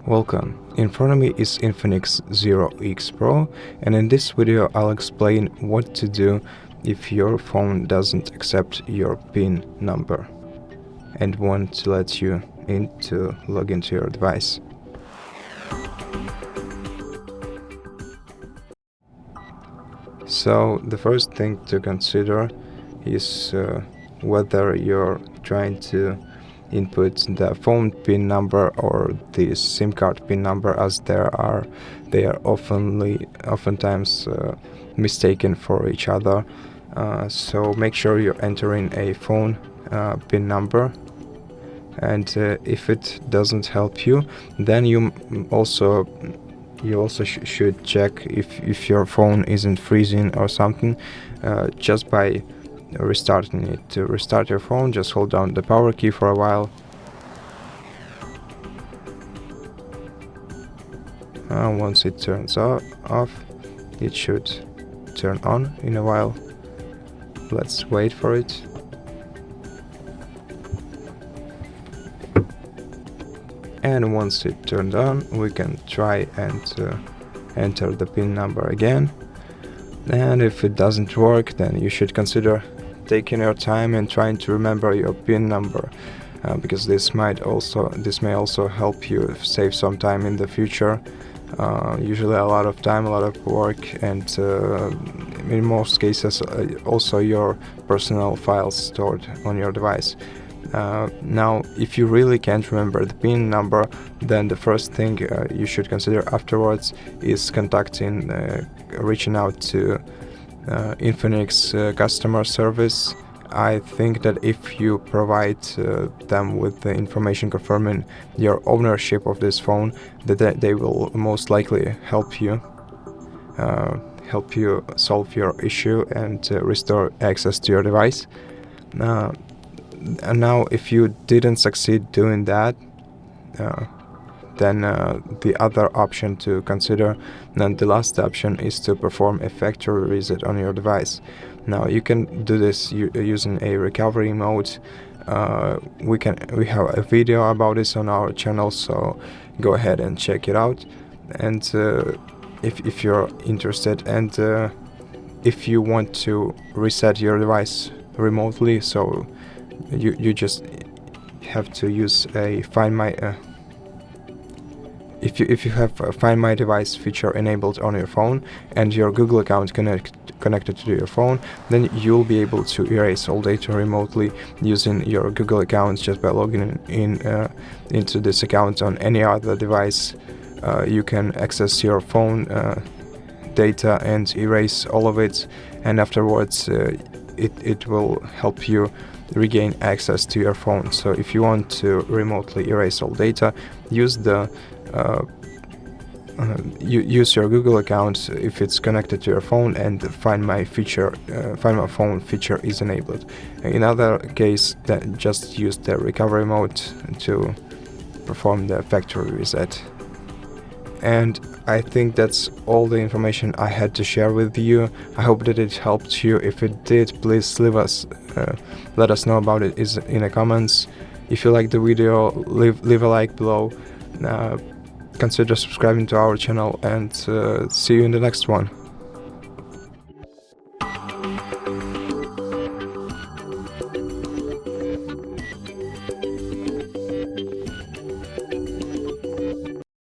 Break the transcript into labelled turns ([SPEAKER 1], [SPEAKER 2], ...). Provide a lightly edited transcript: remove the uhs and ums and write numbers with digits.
[SPEAKER 1] Welcome. In front of me is INFINIX Zero X Pro, and in this video I'll explain what to do if your phone doesn't accept your PIN number and won't let you in to log into your device. So the first thing to consider is whether you're trying to input the phone PIN number or the SIM card PIN number, as they are oftentimes mistaken for each other. So make sure you're entering a phone PIN number, and if it doesn't help you, then you also should check if your phone isn't freezing or something, just by restarting it. To restart your phone, just hold down the power key for a while. Once it turns off, it should turn on in a while. Let's wait for it. And once it turned on, we can try and enter the PIN number again. And if it doesn't work, then you should consider taking your time and trying to remember your PIN number, because this may also help you save some time in the future. Usually a lot of time, a lot of work, and in most cases also your personal files stored on your device. Now, if you really can't remember the PIN number, then the first thing you should consider afterwards is reaching out to INFINIX customer service. I think that if you provide them with the information confirming your ownership of this phone, that they will most likely help you solve your issue and restore access to your device. And now, if you didn't succeed doing that, then the other option to consider, and the last option, is to perform a factory reset on your device. Now, you can do this using a recovery mode. We have a video about this on our channel, so go ahead and check it out. And if you're interested, and if you want to reset your device remotely, so you just have to use a Find My if you have a Find My Device feature enabled on your phone and your Google account connected to your phone, then you'll be able to erase all data remotely using your Google account just by logging into this account on any other device. You can access your phone data and erase all of it, and afterwards it will help you regain access to your phone. So if you want to remotely erase all data, use your Google account if it's connected to your phone, and Find My Phone feature is enabled. In other case, then just use the recovery mode to perform the factory reset. And I think that's all the information I had to share with you. I hope that it helped you. If it did, please let us know about it in the comments. If you like the video, leave a like below. Consider subscribing to our channel, and see you in the next one.